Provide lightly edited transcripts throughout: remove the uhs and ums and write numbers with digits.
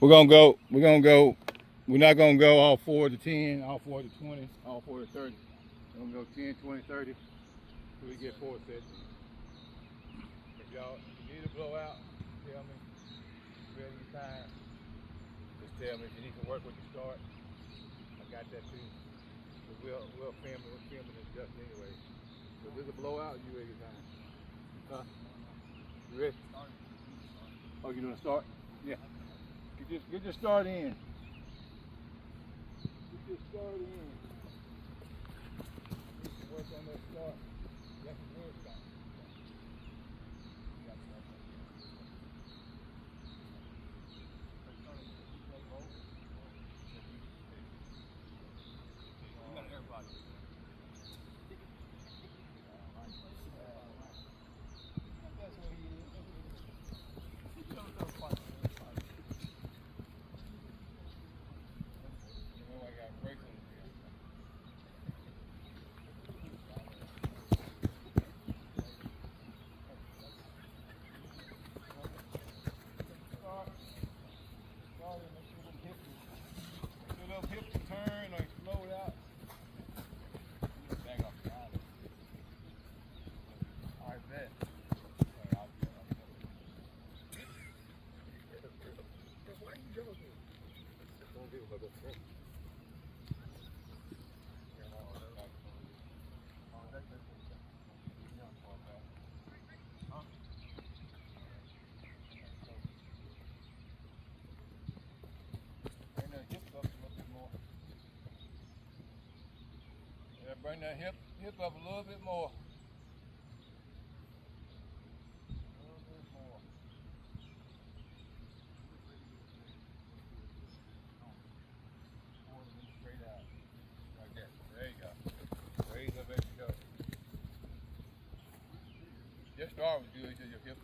We're not gonna go all 4 to 10, all 4 to 20, all 4 to 30. We're gonna go 10, 20, 30 till we get 4 sets. If y'all need a blowout, tell me. Ready your time. Just tell me if you need some work with the start. I got that too. But we'll film it just anyway. So if there's a blowout, you ready your time. Huh? You ready? Oh, you doing a start? Yeah. Get your start in. Get your start in. Work on that start. That's a good start. Bring that hip up a little bit more. A little bit more. Straight out. Like that. There you go. Raise up as you go. Your start was good, just your hip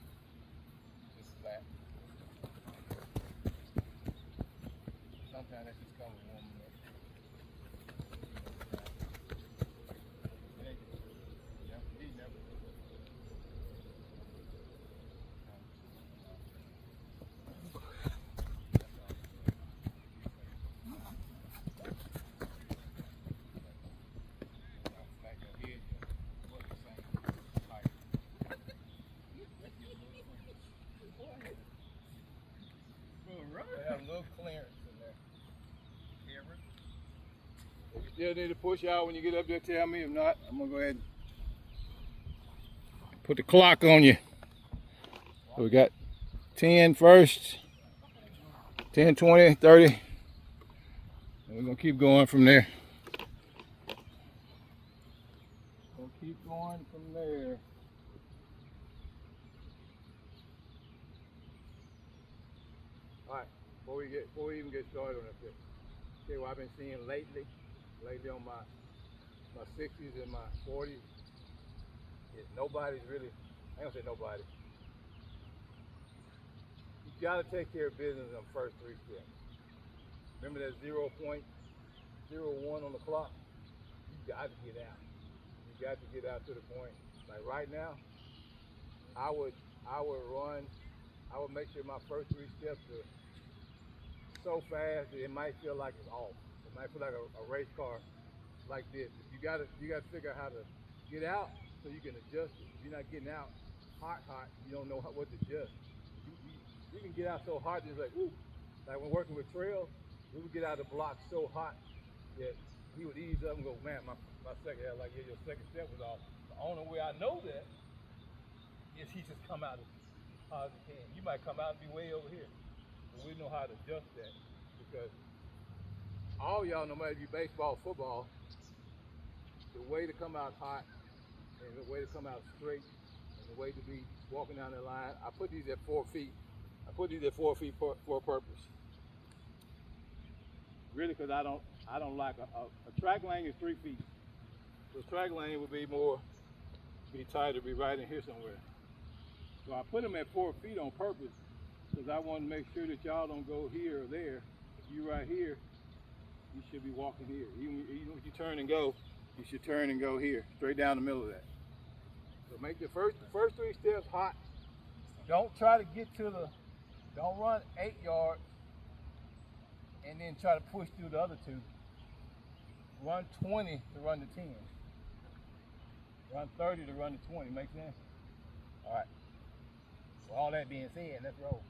just flat. Sometimes that just comes warming up. Have a little clearance in there. If you still need to push out when you get up there, tell me. If not, I'm gonna go ahead and put the clock on you. So we got 10 first, 10, 20, 30. And we're gonna keep going from there. Gonna keep going from there. All right, before we even get started on this, okay, what I've been seeing lately on my 60s and my 40s, is nobody's really, I ain't gonna say nobody. You gotta take care of business on the first 3 steps. Remember that 0.01 on the clock? You got to get out. You got to get out to the point. Like right now, I would make sure my first 3 steps are so fast that it might feel like it's off. It might feel like a race car like this. You gotta figure out how to get out so you can adjust it. If you're not getting out hot, you don't know what to adjust. You can get out so hot that it's like, ooh. Like when working with Trail, we would get out of the block so hot that he would ease up and go, man, my second half, like, yeah, your second step was off. The only way I know that is he just come out as hard as he can. You might come out and be way over here. But we know how to adjust that, because all y'all, no matter if you baseball or football, the way to come out hot and the way to come out straight and the way to be walking down the line, I put these at 4 feet. I put these at 4 feet for a purpose. Really, because I don't like a track lane is 3 feet. So track lane would be tighter, be right in here somewhere. So I put them at 4 feet on purpose, because I want to make sure that y'all don't go here or there. If you right here, you should be walking here. Even if you turn and go, you should turn and go here, straight down the middle of that. So make the first 3 steps hot. Don't try to get to don't run 8 yards and then try to push through the other two. Run 20 to run the 10. Run 30 to run the 20. Make sense? All right. With all that being said, let's roll.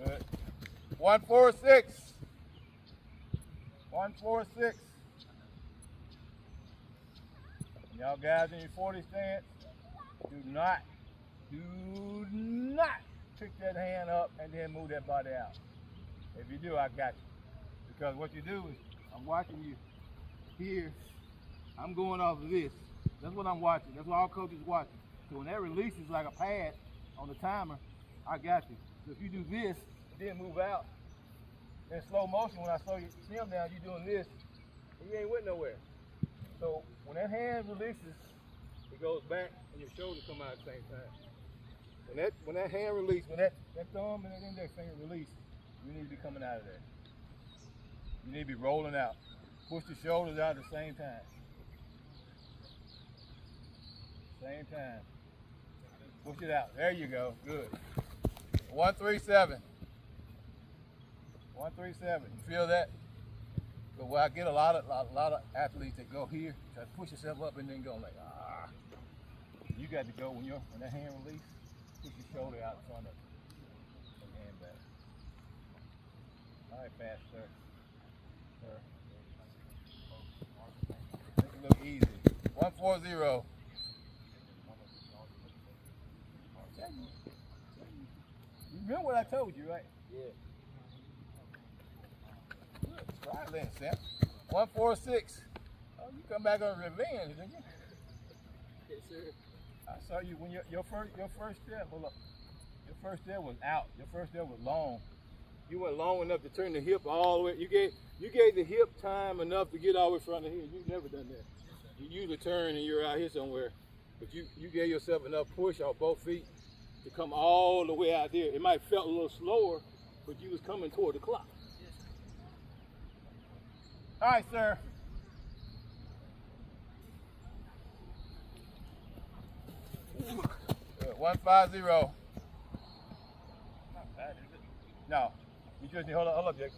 Good. 146. 146. Y'all guys in your 40 stance, do not pick that hand up and then move that body out. If you do, I got you. Because what you do is, I'm watching you here, I'm going off of this. That's what I'm watching. That's what all coaches watching. So when that releases like a pad on the timer, I got you. So if you do this, and then move out, in slow motion, when I slow your stem down, you're doing this, and you ain't went nowhere. So when that hand releases, it goes back and your shoulders come out at the same time. When that hand release, when that thumb and that index finger release, you need to be coming out of there. You need to be rolling out. Push the shoulders out at the same time. Same time. Push it out. There you go. Good. 137. 137. You feel that? But where I get a lot of athletes that go here, try to push yourself up and then go like, ah. You got to go when that hand release, push your shoulder out in front of it. And hand back. All right, fast, sir. Make it look easy. 140. You remember what I told you, right? Yeah. Try it then, Sam. 146. Oh, you come back on revenge, didn't you? Yes, sir. I saw you when your first step. Hold up. Your first step was out. Your first step was long. You went long enough to turn the hip all the way. You gave the hip time enough to get all the way front of here. You've never done that. You usually turn and you're out here somewhere, but you gave yourself enough push off both feet to come all the way out there. It might have felt a little slower, but you was coming toward the clock. All right, sir. Good. 150. Not bad, is it? No. You just need, hold up, Jake.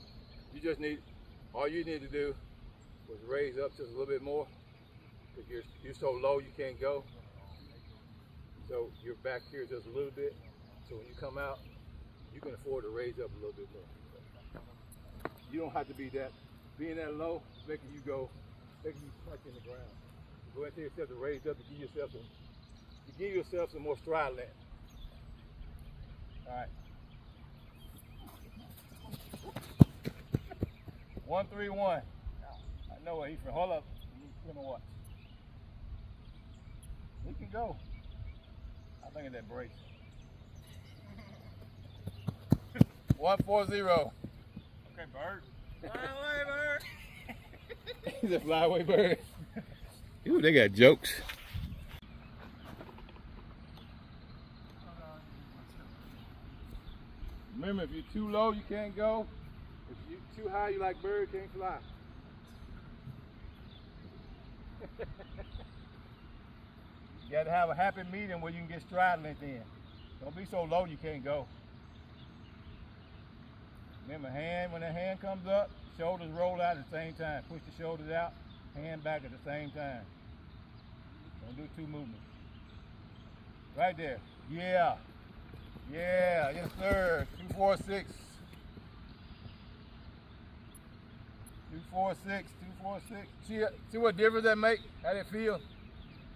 You just need, all you need to do was raise up just a little bit more. Because you're so low you can't go. So you're back here just a little bit. So when you come out, you can afford to raise up a little bit more. You don't have to be that. Being that low, making you touching the ground. Go ahead and tell yourself to raise up to give yourself some more stride length. All right. 131. I know where he's from. Hold up. Let me watch. He can go. I think of that brace. 140. Okay, bird. Fly away, bird. He's a fly away bird. Ooh, they got jokes. Remember, if you're too low, you can't go. If you're too high, you like bird, can't fly. You got to have a happy medium where you can get stride length in. Don't be so low you can't go. Remember, when the hand comes up, shoulders roll out at the same time. Push the shoulders out, hand back at the same time. Don't do two movements. Right there. Yeah. Yeah, yes sir. 246. 246, 246. See what difference that make? How that feel?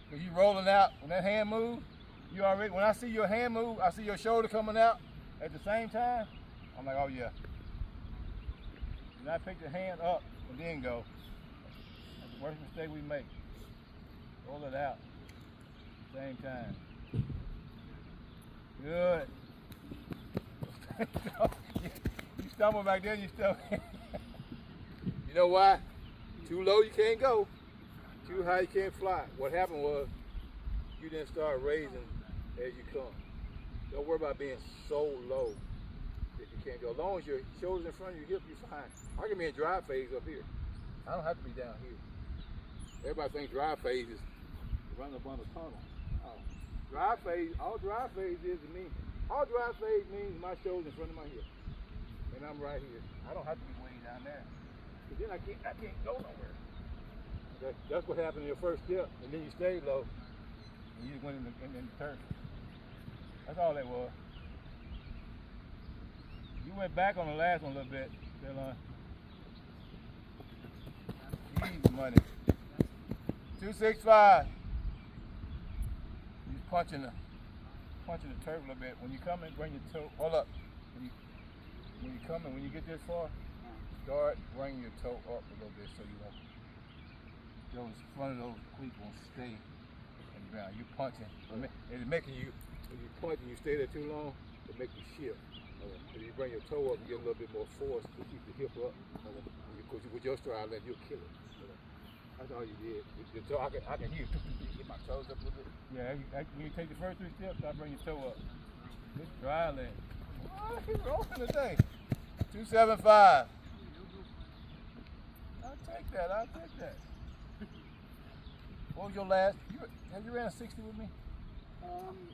Because you rolling out. When that hand moves, when I see your hand move, I see your shoulder coming out at the same time. I'm like, oh yeah. And I pick the hand up and then go. That's the worst mistake we make. Roll it out. Same time. Good. You stumble back there, you stumble. You know why? Too low you can't go. Too high you can't fly. What happened was you didn't start raising as you come. Don't worry about being so low that you can't go. As long as your shoulders in front of your hip, you're fine. I can be in drive phase up here. I don't have to be down here. Everybody thinks drive phase is run up on the tunnel. Drive phase, all drive phase is to me, all drive phase means my shoulder's in front of my hip. And I'm right here. I don't have to be way down there. But then I can't go nowhere. That's what happened in your first step. And then you stayed low. And you just went in the turf. That's all that was. You went back on the last one a little bit, Traylon. Easy money. 265. You're punching the turf a little bit. When you come in, bring your toe. Hold up. When you come in, when you get this far, start bringing your toe up a little bit so you won't. Those front of those cleats won't stay on the ground. You're punching. It's making you. When you punch and you stay there too long, it makes you shift. If you bring your toe up, you get a little bit more force to keep the hip up. Because with your stride length, you'll kill it. That's all you did. So I can hear get my toes up a little bit. Yeah, when you take the first 3 steps, I bring your toe up. This dry leg. Oh, he's rolling today. 275. I'll take that. What was your last? Have you ran a 60 with me?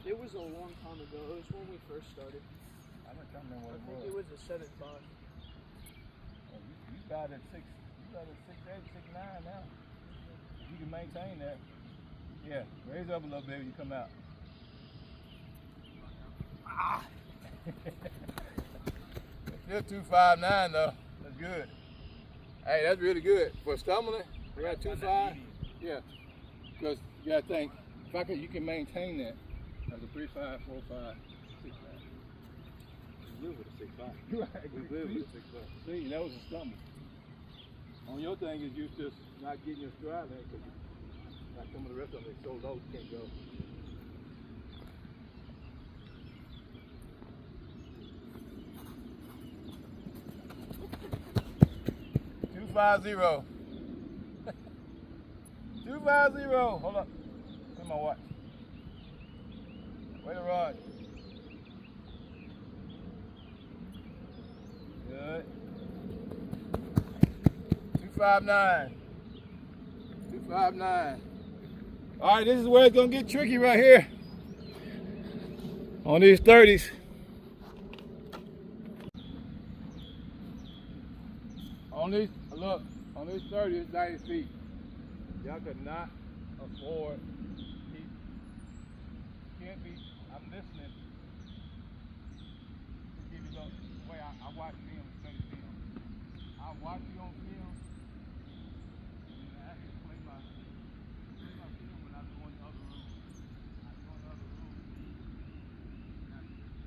It was a long time ago. It was when we first started. I don't remember what I think it was a 7.5. Oh, you got it 6. You got it 6.8, 6.9 now. You can maintain that. Yeah, raise up a little bit when you come out. Still 259 though. That's good. Hey, that's really good for stumbling. I got 2.5. Yeah, because you gotta think. If you can maintain that as a 3.5, 4.5, 6.5. We live with a 6.5. Right. We live with a 6.5. See, that was a stumble. On your thing is you just not getting your stride length because like some of the rest of them is so low you can't go. $250. 250. Hold up. Where's my watch? Where the rod? Good. 259. 259. All right, this is where it's gonna get tricky right here. On these 30s. On these 30s, it's 90 feet. Y'all could not afford heat. Can't be, I'm listening. To give you the way I watch film and study film. I watch you on film, and then I actually play my film when I go in the other room. I go in the other room, and I can just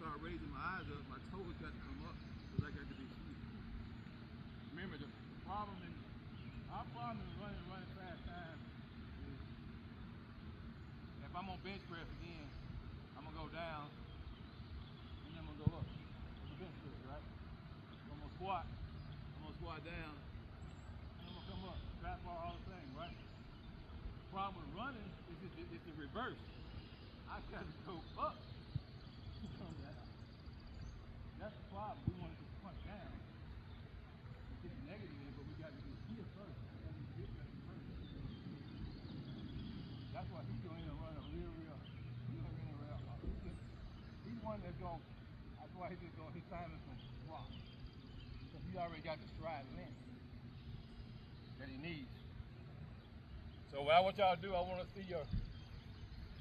start raising my eyes up, my toes got to come up because I got to be sweet. Remember, the problem in running fast time is if I'm on bench press again, I'm going to go down and then I'm going to go up. The bench press, right? I'm going to squat down, and I'm going to come up. Trap bar, all the same, right? The problem with running is it's the reverse. I got to go up. Come down. That's the problem. We want to just punch down and get negative in, but we got to get here first. That's why he's going to run a real. He's one that's going. That's why he's just going. He's timing some rock because he already got the stride length. that he needs. So what I want y'all to do, I want to see your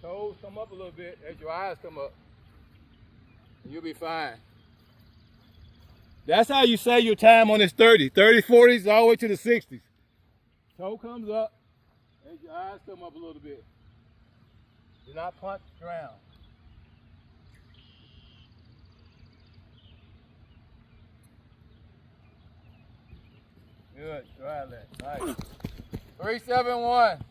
toes come up a little bit as your eyes come up. And you'll be fine. That's how you save your time on this 30. 30, 40s, all the way to the 60s. Toe comes up as your eyes come up a little bit. Do not punch the ground. Good, try that. Nice. 371.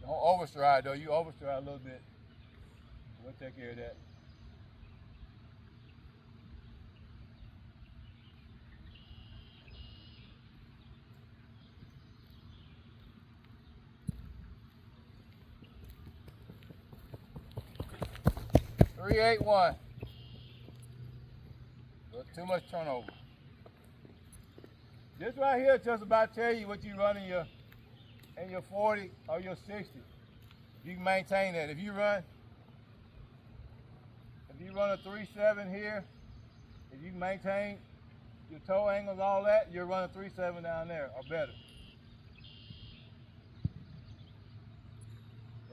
Don't overstride though. You overstride a little bit. We'll take care of that. Three, 8, 1. Too much turnover. This right here just about tell you what you run in your 40 or your 60. You can maintain that. If you run a 3.7 here, if you maintain your toe angles, all that, you're running 3.7 down there or better.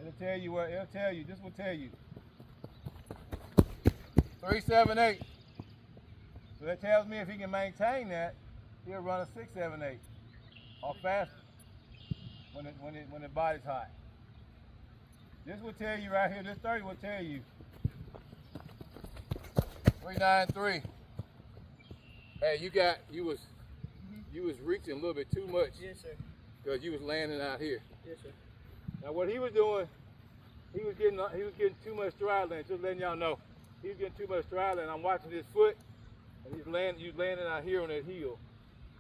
It'll tell you what. It'll tell you. This will tell you. 3.78. So that tells me if he can maintain that, he'll run a 6.78 or faster when the body's hot. This will tell you right here. This 30 will tell you 3.93. Hey, you was reaching a little bit too much. Yes, sir. Because you was landing out here. Yes, sir. Now what he was doing, he was getting too much stride length. Just letting y'all know, he was getting too much stride length. I'm watching his foot, and you landing out here on that heel.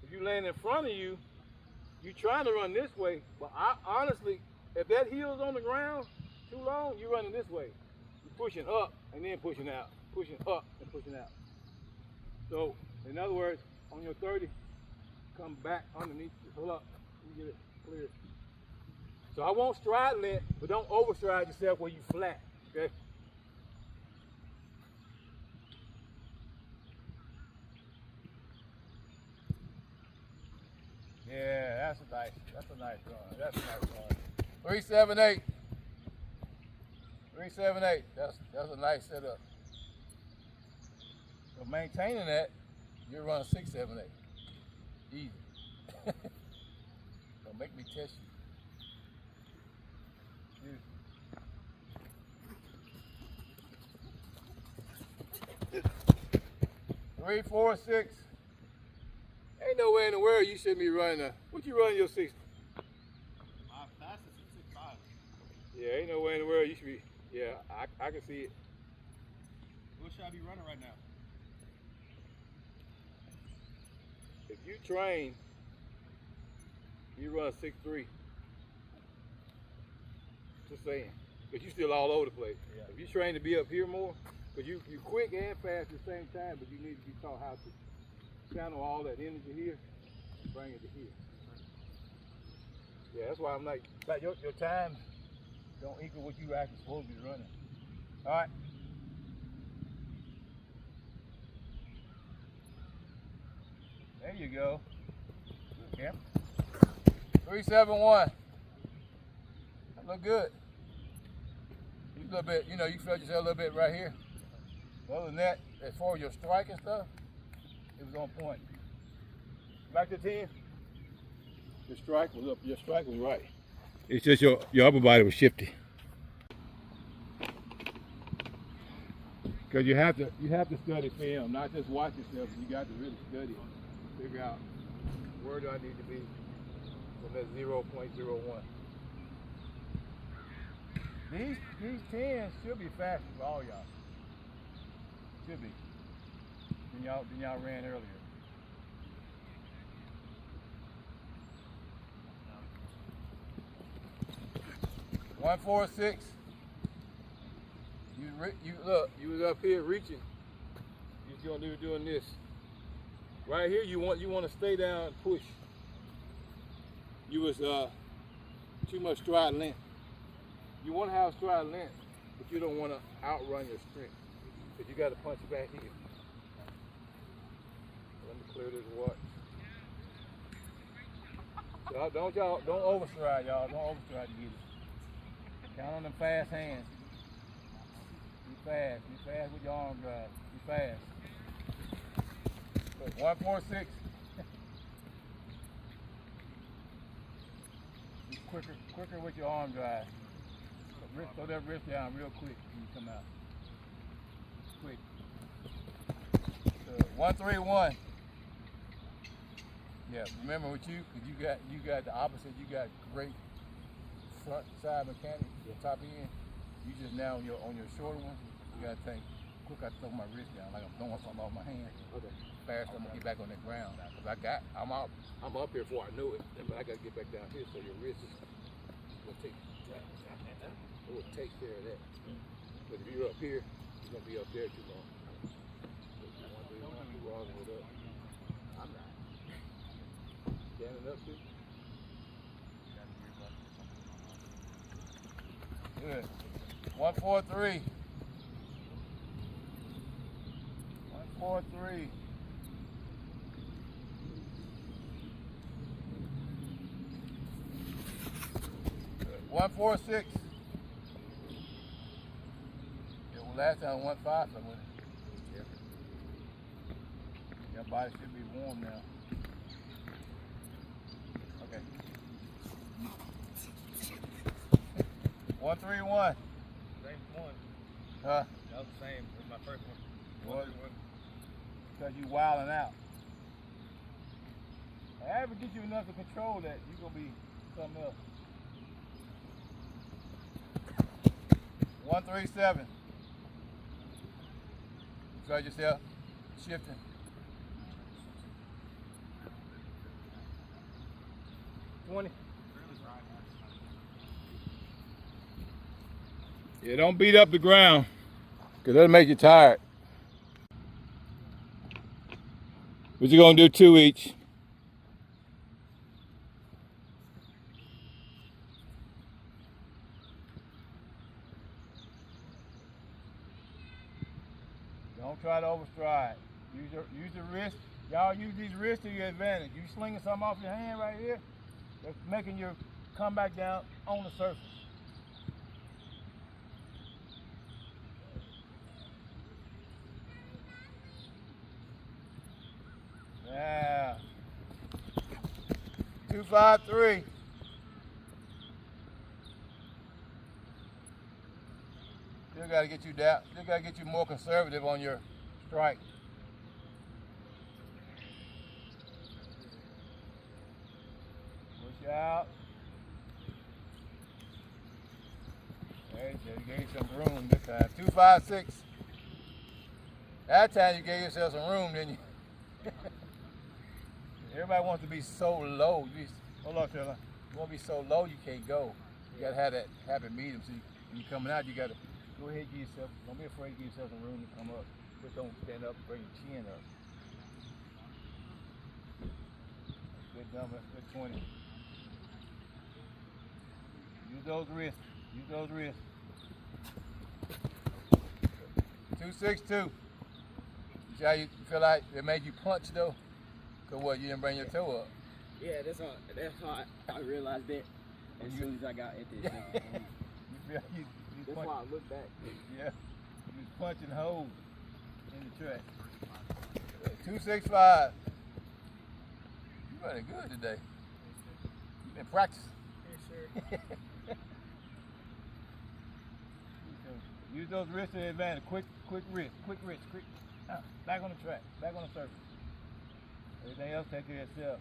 If you land in front of you, you trying to run this way. But honestly, if that heel's on the ground too long, you're running this way. You're pushing up and then pushing out, pushing up and pushing out. So in other words, on your 30, come back underneath you. Hold up, let me get it clear. So I want stride length, but don't overstride yourself where you flat, okay? Yeah, that's a nice run. That's a nice run. 3.78. 3.78. That's a nice setup. So maintaining that, you're running 6.78. Easy. Don't make me test you. 3, 4, 6. Ain't nowhere in the world you shouldn't be running what you running your 60? My fastest is 6.5. Yeah, ain't nowhere in the world you should be. Yeah, I can see it. What should I be running right now? If you train, you run 6.3. Just saying. Because you still all over the place. Yeah. If you train to be up here more, because you quick and fast at the same time, but you need to be taught how to channel all that energy here and bring it to here. Yeah, that's why I'm like your time don't equal what you actually supposed to be running. All right. There you go. Good camp. 3.71. That look good. You a little bit, you felt yourself a little bit right here. Other than that, as far as your strike and stuff, it was on point. Back to 10. Your strike was up. Your strike was right. It's just your upper body was shifty. Because you have to study film, not just watch yourself. You got to really study it. Figure out where do I need to be from that 0.01. These 10s should be faster for all y'all. Should be. Than y'all ran earlier. One, 4, 6. You look. You was up here reaching. You was doing this. Right here, you want to stay down and push. You was too much stride length. You want to have stride length, but you don't want to outrun your strength. Because you got to punch back here. clear this watch. Don't overstride, y'all. Don't overstride to get it. Count on them fast hands. Be fast. Be fast with your arm drive. Be fast. Look, 146. Be quicker with your arm drive. Throw that wrist down real quick when you come out. Quick. 131. Yeah, remember with you, cause you got the opposite. You got great front side mechanics, your top end. You just now on your shorter one, you gotta think quick. I throw my wrist down like I'm throwing something off my hand. Okay. Fast, I'm gonna get back on the ground now, cause I'm up here before I knew it, but I gotta get back down here so your wrist is gonna take. It will take care of that. But if you're up here, you're gonna be up there too long. I'm not. Standing up too. Good. 143. 143. Good. 146. Yeah, well, last time 1.5 somewhere. Yeah. Your body should be warm now. Okay. 131. Same one. Huh? That was the same. It was my first one. What? Because you wilding out. I ever get you enough to control that, you're going to be something else. 137. Control yourself. Shifting. 20. Yeah, don't beat up the ground, because that'll make you tired. What you gonna do? 2 each. Don't try to overstride. Use your wrist. Y'all use these wrists to your advantage. You slinging something off your hand right here, that's making you come back down on the surface. Yeah. 253. Still got to get you down. Still got to get you more conservative on your strike. Push out. There you gave you some room this time. 256. That time you gave yourself some room, didn't you? Everybody wants to be so low. Hold on, Traylon. You want to be so low you can't go. You got to have that happy medium. So when you're coming out, you got to go ahead and give yourself, don't be afraid to give yourself some room to come up. Just don't stand up and bring your chin up. Good number, good 20. Use those wrists. Use those wrists. 262. You see how you feel like it made you punch though? Cause what, you didn't bring your toe up? Yeah, that's how I realized that as soon as I got at this. That's why I looked back. Yeah, you was punching holes in the track. 265. You running good today. You been practicing. Yes, sir. Use those wrists to advantage. Quick wrist. Back on the track. Back on the surface. Everything else take care of itself.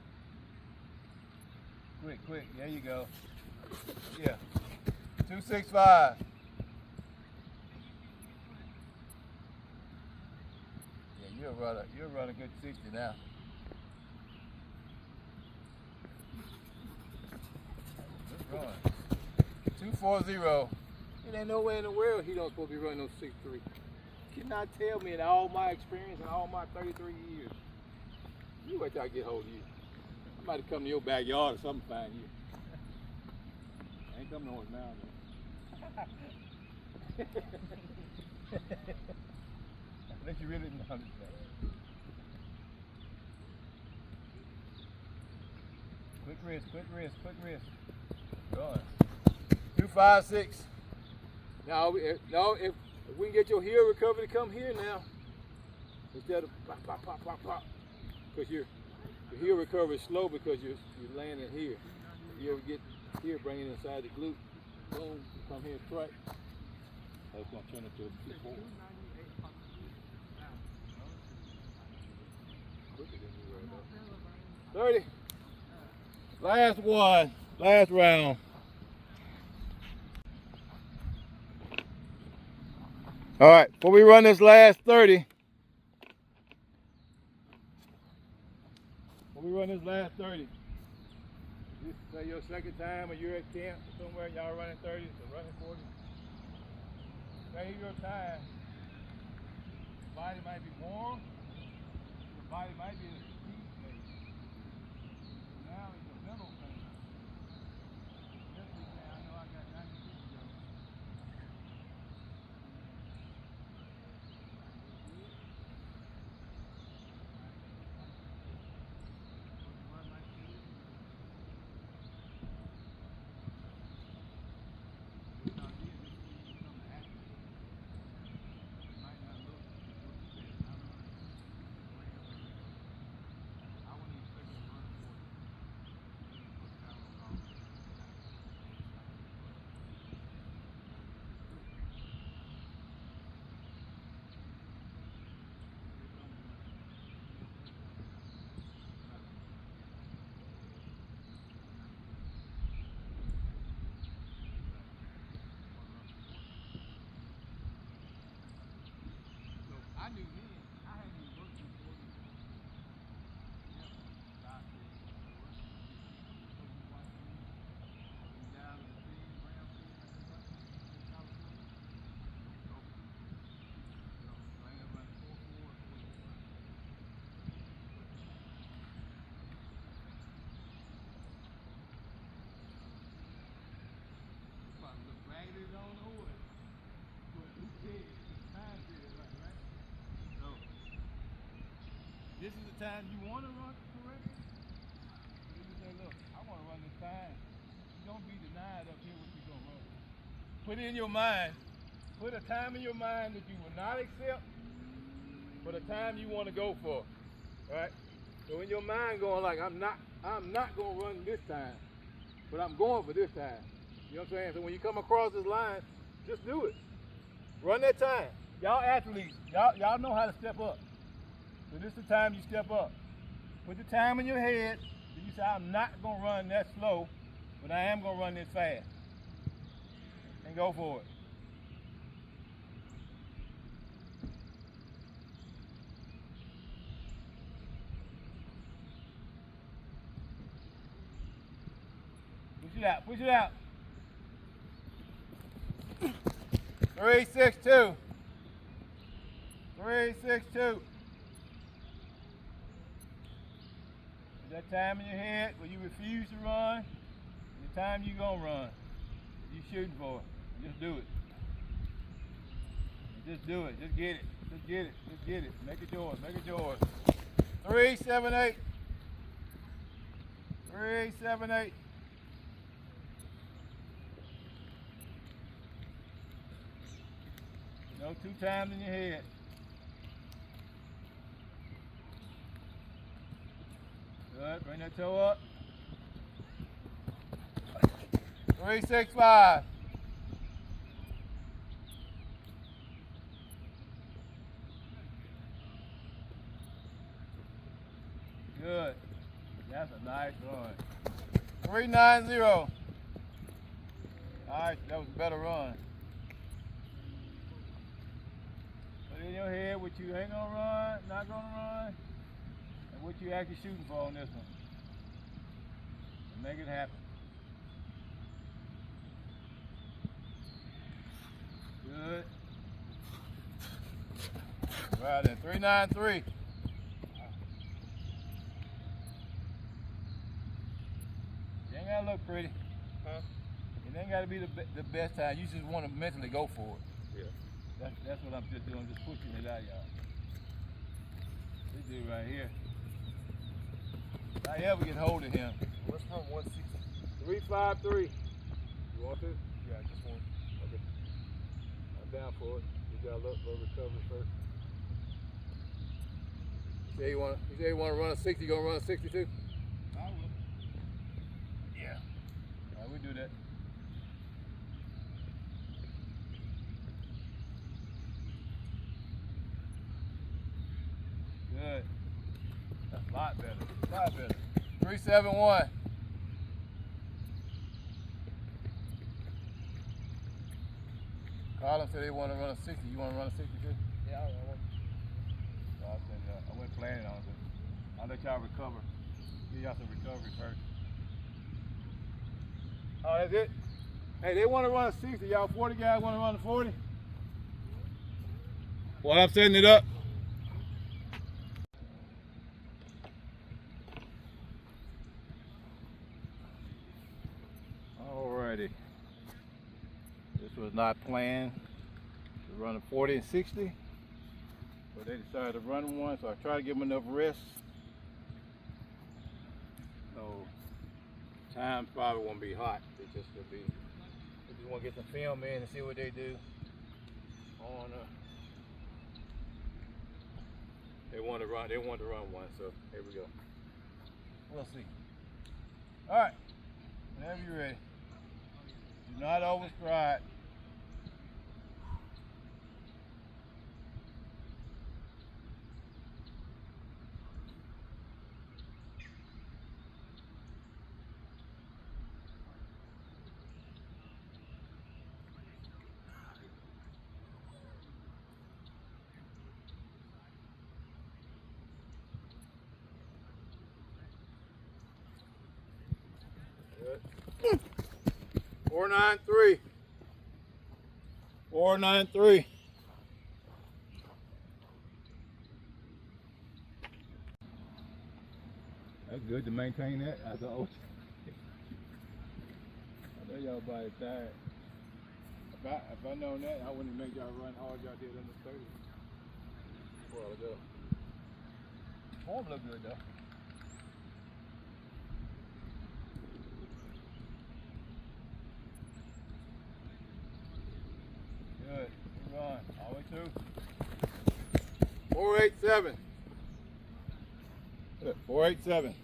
Quick. There you go. Yeah. 265. Yeah, you'll run a good 60 now. Good run. 240. It ain't no way in the world he don't supposed to be running no 6'3". You cannot tell me in all my experience and all my 33 years. You wait till I get hold of you. Somebody come to your backyard or something find you. I ain't coming on now, man. Unless you really didn't understand. wrist, quick wrist, quick wrist. Good. 2, 5, 6. Now, if we can get your heel recovery to come here now, instead of pop, pop, pop, pop, pop, because your heel recovery is slow because you're landing here. You ever get here, bring it inside the glute, boom, come here straight. That's going to turn into a 2-4. Quicker than you right now. 30. Last one, last round. All right, before we run this last 30, this is your second time or you're at camp or somewhere, y'all running 30s or running 40s. Save your time. Your body might be warm, your body might be in a fatigue state. Now it's a mental thing. Mentally saying, I know I got 90 feet to go. I knew then, I hadn't even worked before. This is the time you want to run correctly. You say, look, I want to run this time. You don't be denied up here what you're going to run. Put in your mind, put a time in your mind that you will not accept for the time you want to go for. Right? So in your mind going like, I'm not going to run this time, but I'm going for this time. You know what I'm saying? So when you come across this line, just do it. Run that time. Y'all athletes, y'all know how to step up. So this is the time you step up. Put the time in your head. So you say, I'm not going to run that slow, but I am going to run this fast. And go for it. Push it out, push it out. 3, 6, 2. 3, 6, 2. That time in your head where you refuse to run, and the time you're going to run. You're shooting for it. Just do it. Just do it. Just get it. Just get it. Just get it. Make it yours. Make it yours. 3, 7, 8. 3, 7, 8. No 2 times in your head. Good, bring that toe up. 3, 6, 5. Good. That's a nice run. 3, 9, 0. Alright, that was a better run. Put in your head what you ain't gonna run, not gonna run. And what you actually shooting for on this one. And make it happen. Good. Right then, 3, 9, 3. You ain't gotta look pretty. Huh? It ain't gotta be the best time. You just want to mentally go for it. Yeah. That's what I'm just doing, just pushing it out, y'all. This dude right here. If I ever get hold of him, Let's run 160. 353. You want to? Yeah, just one. Okay. I'm down for it. We got a little recovery first. You say you want to run a 60, you gonna run a 62? I will. Yeah. All right, we do that. Good. That's a lot better. A lot better. 371. Collin said they want to run a 60. You want to run a 62? Yeah, I will. So I said, I wasn't planning on it. I'll let y'all recover. Give y'all some recovery first. Oh, that's it? Hey, they want to run a 60. Y'all 40 guys want to run a 40? Well, I'm setting it up. Alrighty. This was not planned to run a 40 and 60, but they decided to run one, so I tried to give them enough rest. So time probably won't be hot. It just will be. We just want to get some film in and see what they do on. They want to run. They want to run one. So here we go. We'll see. All right. Whenever you're ready. Do not overstride. Good. 493. 493. That's good to maintain that. I know y'all body tired. If I known that, I wouldn't make y'all run hard. Y'all did under 30. A while ago. Form look good though. Good. Keep on. All the way through. 487. Good. 487.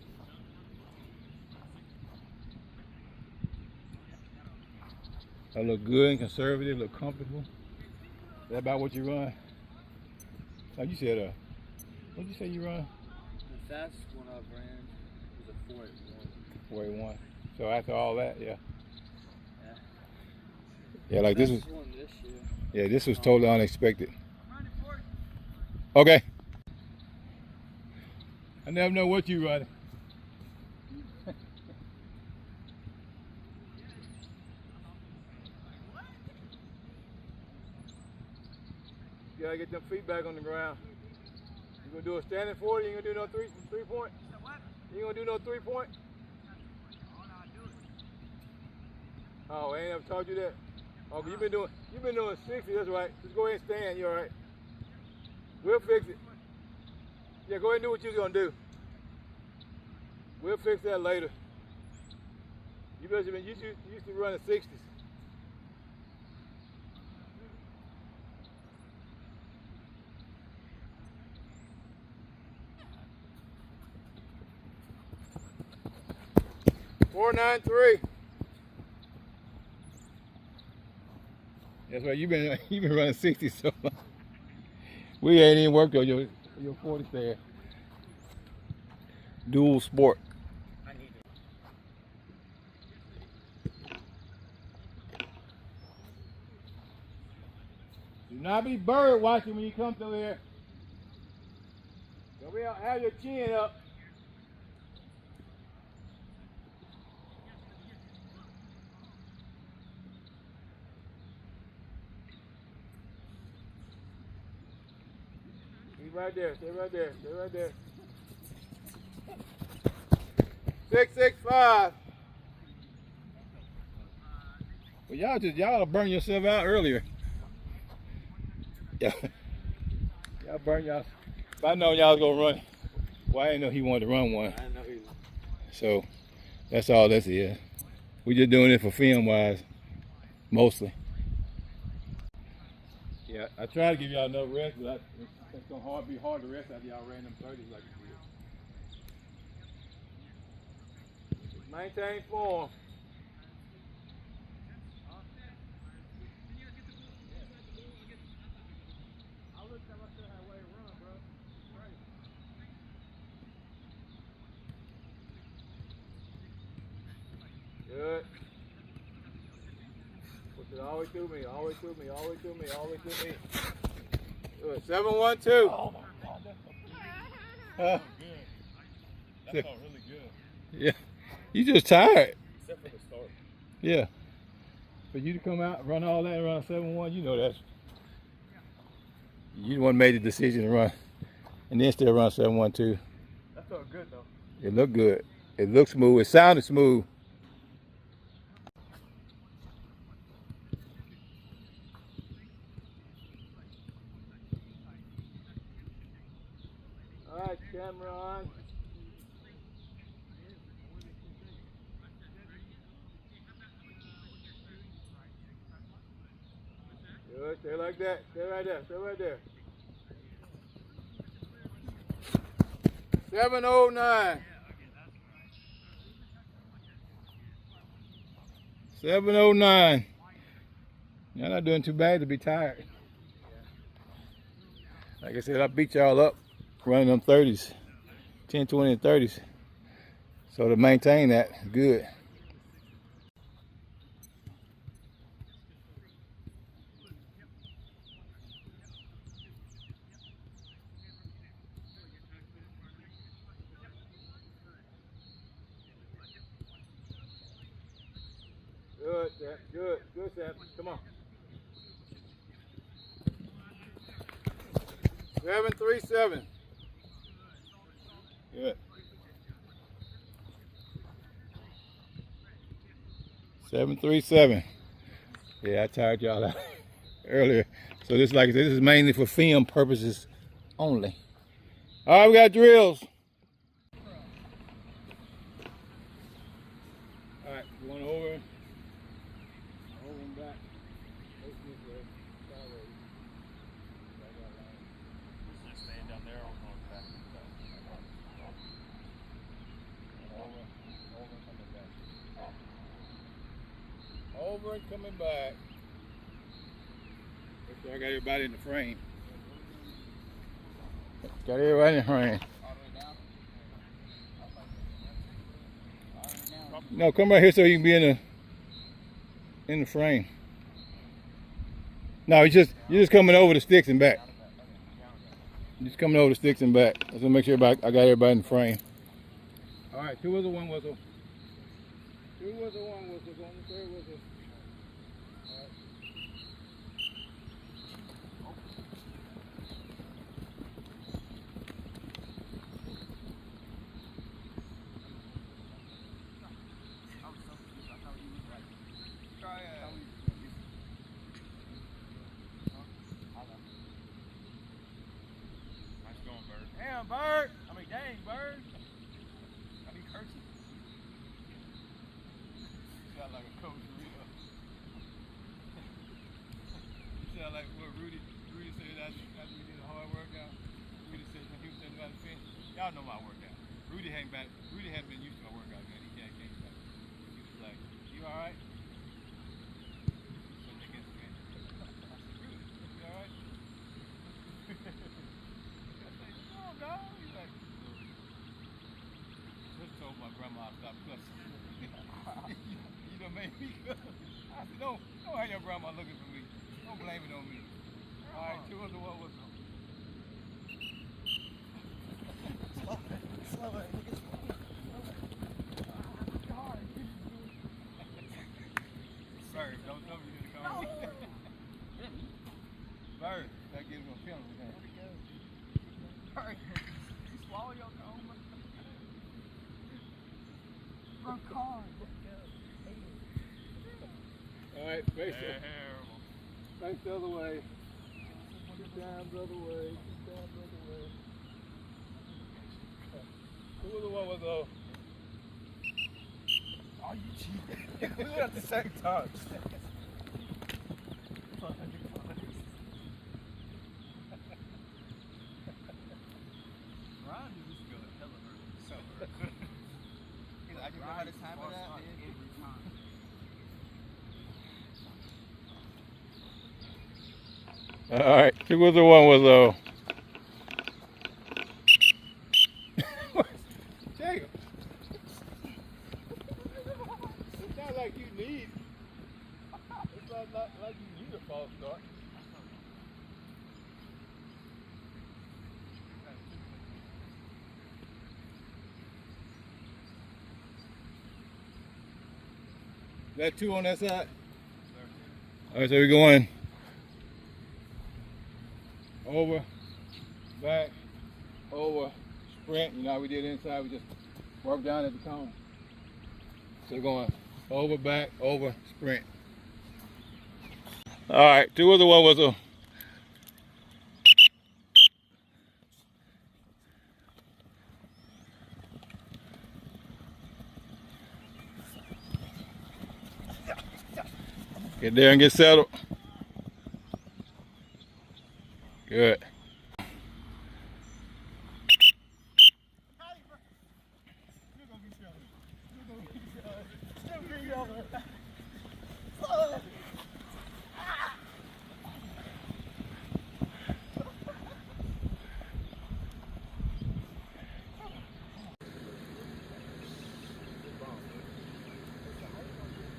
That look good and conservative, look comfortable. Is that about what you run? Like you said, what did you say you run? The fastest one I've ran was a 481. 481. So after all that, yeah. Yeah. Yeah, like this was. One this year. Yeah, this was totally unexpected. Okay. I never know what you running. You gotta get them feet back on the ground. You gonna do a standing 40? You gonna do no three point? You gonna do no 3 point? Oh, I ain't never told you that. Oh, you've been doing 60. That's right. Just go ahead and stand. You're all right. We'll fix it. Yeah, go ahead and do what you're gonna do. We'll fix that later. You guys have been used to running 60s. .493. That's right. You've been running 60 so long. We ain't even worked on your 40 stand. Dual sport. I need it. Do not be bird watching when you come through here. Don't be have your chin up. Stay right there, stay right there, stay right there. 665. Well, y'all burn yourself out earlier. Yeah. Y'all burn y'all. If I know y'all was gonna run, well, I didn't know he wanted to run one. I didn't know he was. So That's all this is. We just doing it for film wise, mostly. Yeah, I try to give y'all enough rest, but it's gonna be hard to rest after y'all ran them 30s like you did. Maintain form. Good. Push it all the way through me, all the way through me, all the way through me, all the way through me. Good. 7-1-2. Oh my God, that's good. That felt really good. Yeah. You just tired. Except for the start. Yeah. For you to come out, run all that, and run a 7-1, you know that's. You the one made the decision to run, and then still run 7-1-2. That felt good though. It looked good. It looked smooth. It sounded smooth. All right, camera on. Good. Stay like that. Stay right there. Stay right there. 7:09. 7:09. You're not doing too bad to be tired. Like I said, I beat y'all up running them 30s, 10, 20, and 30s. So to maintain that, good. Good, Sam. Good, good, Sam. Come on. 7-3-7. Good. 7-3-7. Yeah, I tired y'all out earlier. So this is mainly for film purposes only. All right, we got drills. All right, going over and back. Just staying down there or going back? Over and coming back. Make sure I got everybody in the frame. Got everybody in the frame. No, come right here so you can be in the frame. No, you're just coming over the sticks and back. Just coming over the sticks and back. Let's make sure I got everybody in the frame. All right, 2 whistle, 1 whistle. 2 whistle, 1 whistle. On the 3rd whistle. Damn, Bird. I mean, dang, Bird. I mean, cursing. You sound like a coach for real. You sound like what Rudy said after we did a hard workout. Rudy said when he was saying about the finish. Y'all know my workout. Rudy hadn't been used to my workout, man. He can't get back. He was like, you all right? So against the finish. I said, Rudy, you all right? No, he's like, just told my grandma to stop cussing. You done made me cuss. I said, don't have your grandma looking for me. Don't blame it on me. All right, 2 under 1 whistle. Slow it. Bird, don't tell me you're going to come. Bird, that gives him a penalty. Bird, you swallow your cone. Run car. All right, face the other way. Get down the other way. Get down the other way. 2 whistle, 1 whistle. Oh, you cheated. We went at the same time. Ron used to go hella early. So early. I just know how to time it out every time. All right, 2 was the 1 was Jacob. It's not like you need. It's not like you need a false start. That 2 on that side? All right, so we're going over, back, over, sprint. You know how we did inside? We just work down at the cone. So we're going over, back, over, sprint. All right, 2 was the 1 whistle. Get there and get settled. Good.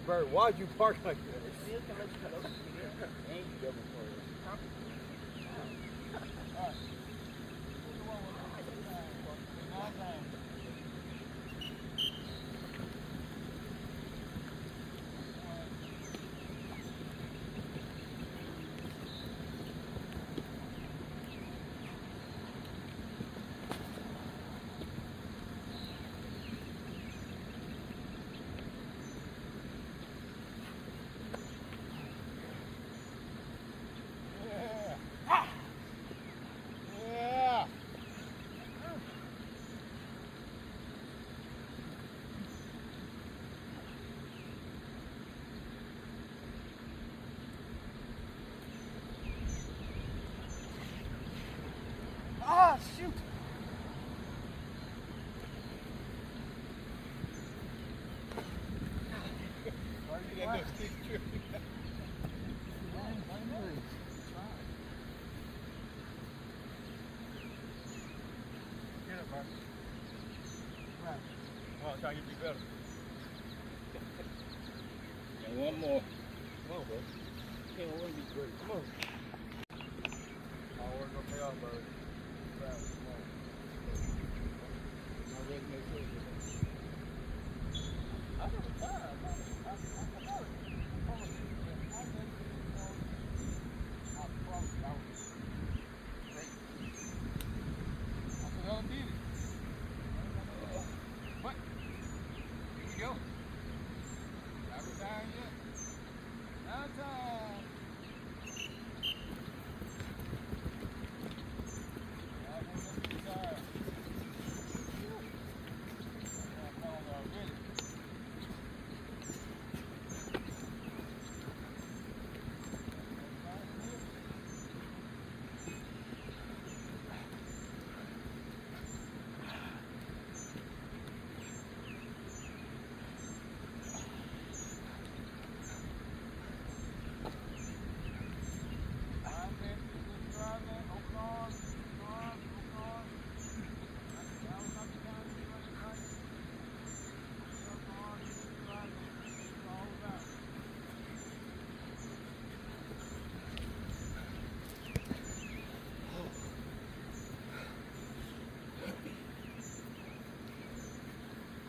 Bert, why'd you park like this? Ah, shoot! Why you get those stick trips? Get it, Mark. Right. Come on, try to get me better. And 1 more. Come on, bro. Can't want to be great. Come on. All work gonna pay off, bro. Come on. My resume says it. I never tried. I know it. What? Here we go. Not retiring yet. Now time.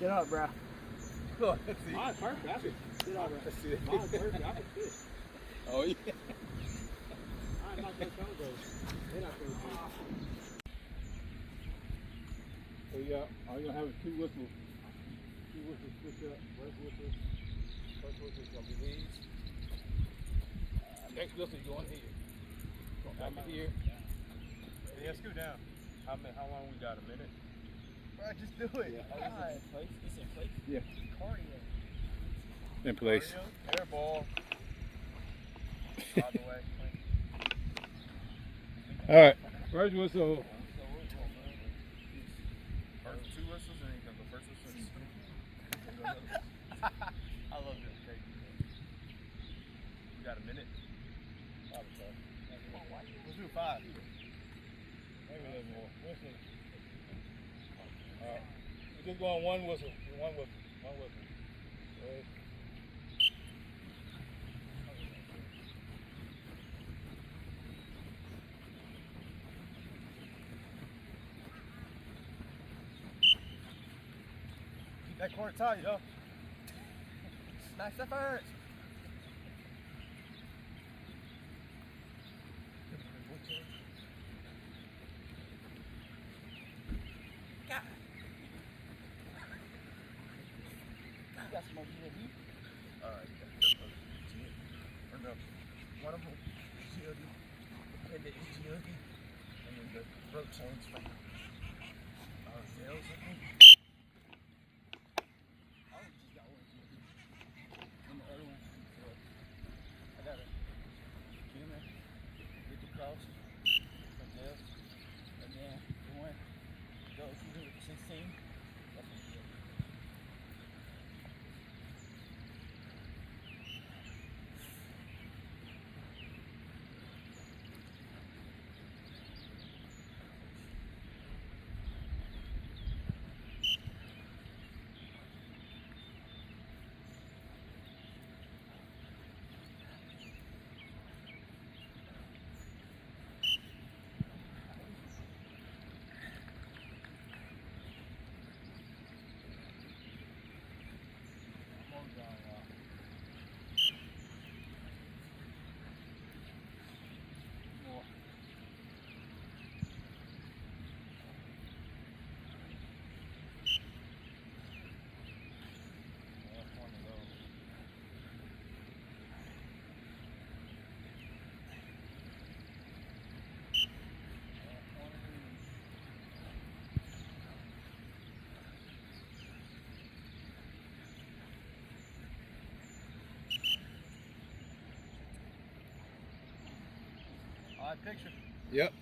Get up, bro. Look, let's see. Mine's perfect. I could sit on Let's see. that. Mine's perfect. I could fit. Oh, yeah. I'm not going to go. They're not going to So you got, all you're gonna have is 2 whistles. 2 whistles switch up. First whistle is gonna be these. Next whistle you going here. Going back to here. Yeah, scoot down. How long we got? A minute? Bro, just do it. It's in place. Yeah. Cardio. in place. Air ball. Out the way. All right. First whistle. First 2 whistles and then you go first whistle. I love this crazy. We got a minute? Let's do 5. Maybe a little more. We'll see. All right. We're just going one whistle. One whistle. One whistle. Ready? Keep that cord tight, yo. Nice effort. Got some more GLD? Alright, you got or no, one of them GLD, and the GLD, and then the rope chains from our sales, I think. I just got one GLD, and the other one, I got a camera, get the cross, from jails, and then the one goes with the 16, that's what GLD. Picture. Yep.